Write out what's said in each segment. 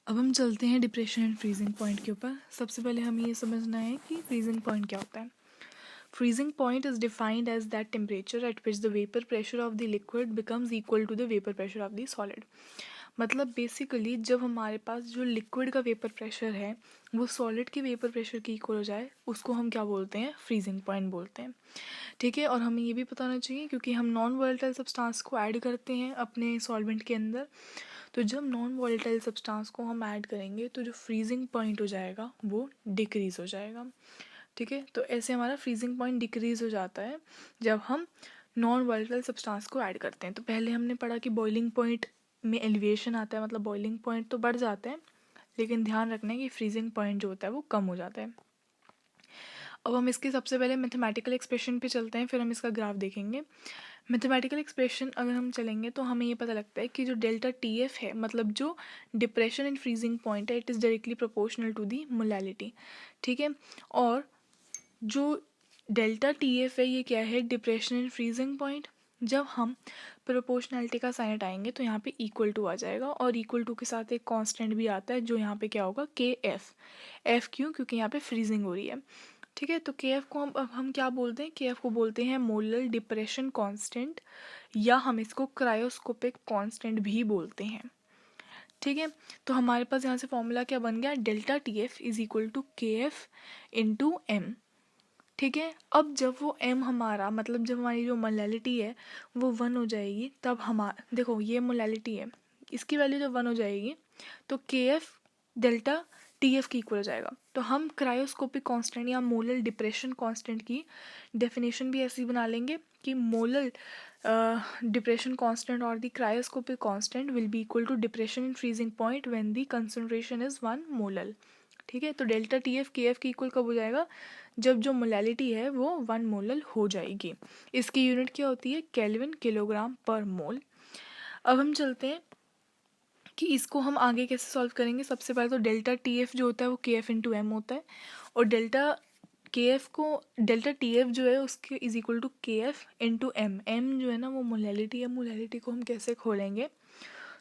अब हम चलते हैं डिप्रेशन एंड फ्रीजिंग पॉइंट के ऊपर। सबसे पहले हमें ये समझना है कि फ्रीजिंग पॉइंट क्या होता है। Freezing point is defined as that temperature at which the vapour pressure of the liquid becomes equal to the vapour pressure of the solid. मतलब बेसिकली जब हमारे पास जो लिक्विड का वेपर प्रेशर है वो सॉलिड के वेपर प्रेशर के equal हो जाए उसको हम क्या बोलते हैं, फ्रीजिंग पॉइंट बोलते हैं। ठीक है, और हमें ये भी पता होना चाहिए क्योंकि हम नॉन वोलेटाइल सब्सटेंस को ऐड करते हैं अपने सॉल्वेंट के अंदर। तो जब नॉन वोलेटाइल सब्सटेंस को हम ऐड करेंगे तो जो फ्रीजिंग पॉइंट हो जाएगा वो डिक्रीज़ हो जाएगा। ठीक है, तो ऐसे हमारा फ्रीजिंग पॉइंट डिक्रीज़ हो जाता है जब हम नॉन वोलेटाइल सब्सटेंस को ऐड करते हैं। तो पहले हमने पढ़ा कि बॉइलिंग पॉइंट में एलिवेशन आता है, मतलब बॉइलिंग पॉइंट तो बढ़ जाता है, लेकिन ध्यान रखना है कि फ्रीजिंग पॉइंट जो होता है वो कम हो जाता है। अब हम इसके सबसे पहले मैथमेटिकल एक्सप्रेशन पे चलते हैं, फिर हम इसका ग्राफ देखेंगे। मैथमेटिकल एक्सप्रेशन अगर हम चलेंगे तो हमें ये पता लगता है कि जो डेल्टा टी एफ है, मतलब जो डिप्रेशन एंड फ्रीजिंग पॉइंट है, it is directly proportional to the molality. ठीक है, और जो डेल्टा टी एफ है ये क्या है, डिप्रेशन एंड फ्रीजिंग पॉइंट। जब हम प्रोपोर्शनैलिटी का साइन हटाएंगे तो यहाँ पे इक्वल टू आ जाएगा, और इक्वल टू के साथ एक कांस्टेंट भी आता है जो यहाँ पे क्या होगा, के एफ। एफ क्यों, क्योंकि यहाँ पे फ्रीजिंग हो रही है। ठीक है, तो के एफ को हम क्या बोलते हैं, के एफ को बोलते हैं मोलर डिप्रेशन कांस्टेंट, या हम इसको क्रायोस्कोपिक कांस्टेंट भी बोलते हैं। ठीक है, तो हमारे पास यहाँ से फॉर्मूला क्या बन गया, delta T F is equal to K F into M. ठीक है, अब जब वो एम हमारा, मतलब जब हमारी जो मोलैलिटी है वो 1 हो जाएगी, तब हमारा देखो ये मोलैलिटी है, इसकी वैल्यू जब 1 हो जाएगी तो K F delta T F की इक्वल हो जाएगा। तो हम क्रायोस्कोपिक कांस्टेंट या मोलर डिप्रेशन कांस्टेंट की डेफिनेशन भी ऐसी बना लेंगे कि मोलर डिप्रेशन कांस्टेंट और the cryoscopic constant will be equal to depression in freezing point when the concentration is 1 molar. ठीक है, तो delta T F K F की इक्वल कब हो जाएगा, जब जो मोलैलिटी है वो 1 मोलर हो जाएगी। इसकी यूनिट क्या होती है, केल्विन, किलोग्राम पर मोल। अब हम चलते हैं कि इसको हम आगे कैसे सॉल्व करेंगे। सबसे पहले तो डेल्टा टी एफ जो होता है वो के एफ इंटू एम होता है, और डेल्टा टी एफ जो है उसके is equal to K F into M. M जो है ना वो मोलैलिटी है, मोलैलिटी को हम कैसे खोलेंगे,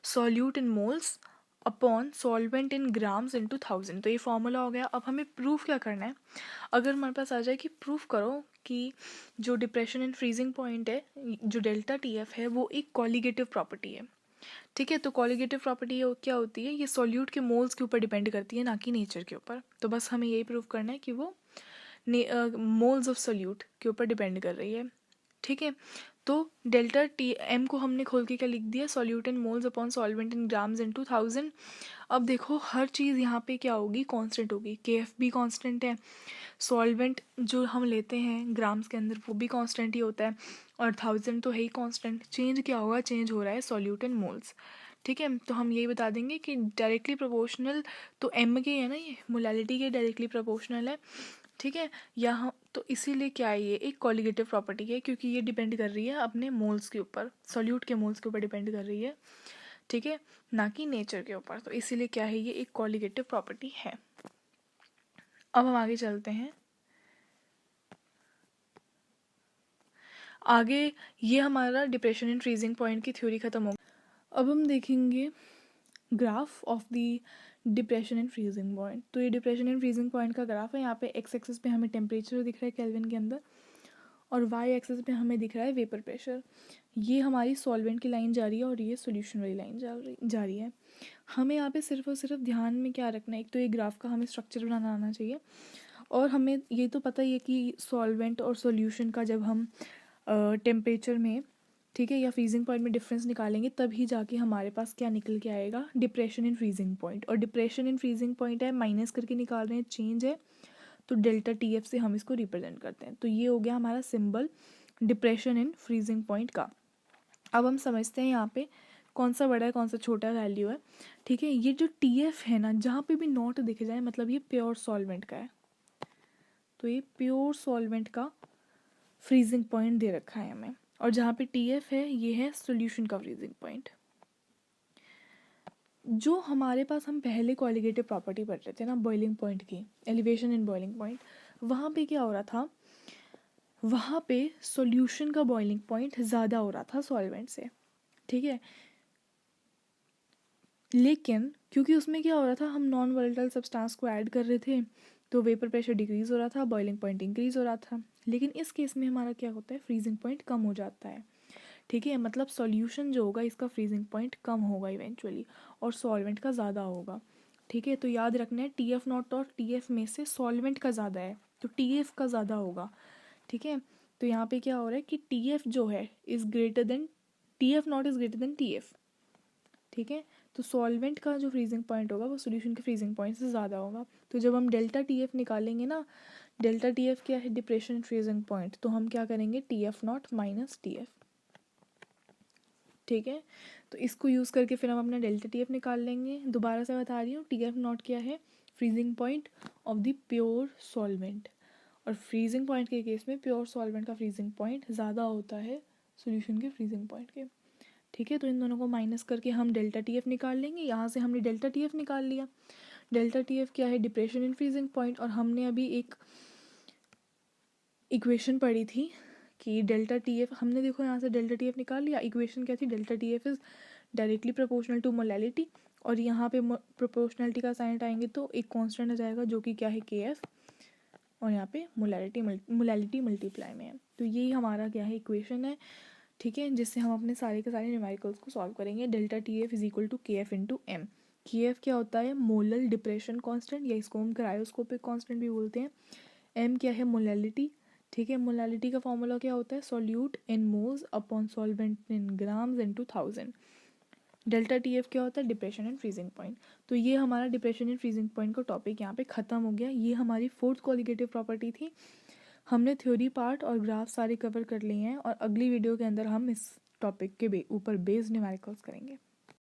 solute in moles upon solvent in grams into 1000। तो ये फॉर्मूला हो गया। अब हमें प्रूफ क्या करना है, अगर हमारे पास आ जाए कि प्रूफ करो कि जो डिप्रेशन एंड फ्रीजिंग पॉइंट है, जो डेल्टा टी एफ है वो एक कॉलीगेटिव प्रॉपर्टी है। ठीक है, तो कॉलीगेटिव प्रॉपर्टी क्या होती है, ये सॉल्यूट के मोल्स के ऊपर डिपेंड करती है, ना कि नेचर के ऊपर। तो बस हमें यही प्रूव करना है कि वो मोल्स ऑफ सॉल्यूट के ऊपर डिपेंड कर रही है। ठीक है, तो डेल्टा टी एम को हमने खोल के क्या लिख दिया, solute in moles upon solvent in grams इन 2000। अब देखो हर चीज़ यहाँ पे क्या होगी, कांस्टेंट होगी। के एफ भी कांस्टेंट है, सॉल्वेंट जो हम लेते हैं ग्राम्स के अंदर वो भी कांस्टेंट ही होता है, और 1000 तो है ही कांस्टेंट। चेंज क्या होगा, चेंज हो रहा है सॉल्यूट इन मोल्स। ठीक है, तो हम यही बता देंगे कि डायरेक्टली प्रोपोर्शनल तो एम के है ना, ये मोलैलिटी के डायरेक्टली प्रोपोर्शनल है। ठीक है, यहाँ तो इसीलिए क्या है, ये एक कॉलीगेटिव प्रॉपर्टी है क्योंकि ये डिपेंड कर रही है अपने मोल्स के ऊपर, सॉल्यूट के मोल्स के ऊपर डिपेंड कर रही है। ठीक है, ना कि नेचर के ऊपर। तो इसीलिए क्या है, ये एक कॉलीगेटिव प्रॉपर्टी है। अब हम आगे चलते हैं। आगे ये हमारा डिप्रेशन एंड फ्रीजिंग पॉइंट की थ्योरी खत्म हो गई। अब हम देखेंगे graph of the depression and freezing point. तो ये डिप्रेशन एंड फ्रीजिंग पॉइंट का ग्राफ है। यहाँ पे एक्स एक्सिस पे हमें टेम्परेचर दिख रहा है केल्विन के अंदर, और वाई एक्सिस पे हमें दिख रहा है वेपर प्रेशर। ये हमारी सॉल्वेंट की लाइन जा रही है और ये सॉल्यूशन वाली लाइन जा रही है। हमें यहाँ पे सिर्फ और सिर्फ ध्यान में क्या रखना है, एक तो ये ग्राफ का हमें स्ट्रक्चर बनाना आना चाहिए, और हमें ये तो पता ही है कि सॉल्वेंट और सॉल्यूशन का जब हम टेम्परेचर में, ठीक है, या फ्रीजिंग पॉइंट में डिफरेंस निकालेंगे तभी जाके हमारे पास क्या निकल के आएगा, डिप्रेशन इन फ्रीजिंग पॉइंट। और डिप्रेशन इन फ्रीजिंग पॉइंट है, माइनस करके निकाल रहे हैं, चेंज है, तो डेल्टा टी एफ से हम इसको रिप्रेजेंट करते हैं। तो ये हो गया हमारा symbol depression in freezing point का। अब हम समझते हैं यहाँ पे कौन सा बड़ा है कौन सा छोटा वैल्यू है। ठीक है, ये जो टी एफ है ना, जहाँ पे भी नॉट दिख जाए मतलब ये प्योर सॉल्वेंट का है। तो ये प्योर सॉल्वेंट का फ्रीजिंग पॉइंट दे रखा है हमें, और जहाँ पे टी एफ है ये है सॉल्यूशन का फ्रीजिंग पॉइंट। जो हमारे पास हम पहले कॉलिगेटिव प्रॉपर्टी पढ़ रहे थे ना बॉइलिंग पॉइंट की, एलिवेशन इन बॉइलिंग पॉइंट, वहाँ पे क्या हो रहा था, वहाँ पे सॉल्यूशन का बॉइलिंग पॉइंट ज़्यादा हो रहा था सॉल्वेंट से। ठीक है, लेकिन क्योंकि उसमें क्या हो रहा था, हम नॉन वोलेटाइल सब्सटेंस को ऐड कर रहे थे, तो वेपर प्रेशर डिक्रीज़ हो रहा था, बॉइलिंग पॉइंट इंक्रीज़ हो रहा था। लेकिन इस केस में हमारा क्या होता है, फ्रीजिंग पॉइंट कम हो जाता है। ठीक है, मतलब सॉल्यूशन जो होगा इसका फ्रीजिंग पॉइंट कम होगा इवेंचुअली, और सॉल्वेंट का ज़्यादा होगा। ठीक है, तो याद रखना है टी एफ नॉट और टी एफ में से सॉल्वेंट का ज़्यादा है, तो टी एफ का ज़्यादा होगा। ठीक है, तो यहाँ पे क्या हो रहा है कि टी एफ जो है is greater than, T F not is greater than T F. ठीक है, तो सॉल्वेंट का जो फ्रीजिंग पॉइंट होगा वो सोल्यूशन के फ्रीजिंग पॉइंट से ज़्यादा होगा। तो जब हम डेल्टा टी एफ निकालेंगे ना, डेल्टा टी एफ क्या है, डिप्रेशन फ्रीजिंग पॉइंट, तो हम क्या करेंगे, T F not minus T F. ठीक है, तो इसको यूज़ करके फिर हम अपना डेल्टा टी एफ निकाल लेंगे। दोबारा से बता रही हूँ, टी एफ नॉट क्या है, freezing point of the pure solvent, और फ्रीजिंग पॉइंट के केस में प्योर सॉल्वेंट का फ्रीजिंग पॉइंट ज़्यादा होता है सोल्यूशन के फ्रीजिंग पॉइंट के। ठीक है, तो इन दोनों को माइनस करके हम डेल्टा टी एफ निकाल लेंगे। यहाँ से हमने डेल्टा टी एफ निकाल लिया। डेल्टा टी एफ क्या है, डिप्रेशन इन फ्रीजिंग पॉइंट, और हमने अभी एक इक्वेशन पढ़ी थी कि डेल्टा टी एफ, हमने देखो यहाँ से डेल्टा टी एफ निकाल लिया। इक्वेशन क्या थी, delta T F is directly proportional to molality, और यहाँ पे प्रोपोर्शनलिटी का साइन हटाएंगे तो एक कांस्टेंट आ जाएगा जो कि क्या है, के एफ, और यहाँ पे मोलैलिटी मल्टीप्लाई में है। तो यही हमारा क्या है, इक्वेशन है। ठीक है, जिससे हम अपने सारे के सारे न्यूमेरिकल्स को सॉल्व करेंगे। Delta T F is equal to K F into M. K F क्या होता है, मोलल डिप्रेशन कांस्टेंट, या इसको हम क्रायोस्कोपिक कांस्टेंट भी बोलते हैं। एम क्या है, मोलैलिटी। ठीक है, मोलैलिटी का फॉर्मूला क्या होता है, solute in moles upon solvent in grams into 1000। Delta T F क्या होता है, डिप्रेशन एंड फ्रीजिंग पॉइंट। तो ये हमारा डिप्रेशन एंड फ्रीजिंग पॉइंट का टॉपिक यहाँ पे ख़त्म हो गया। ये हमारी फोर्थ क्वालिटेटिव प्रॉपर्टी थी। हमने थ्योरी पार्ट और ग्राफ सारे कवर कर लिए हैं, और अगली वीडियो के अंदर हम इस टॉपिक के ऊपर बेस्ड न्यूमेरिकल्स करेंगे।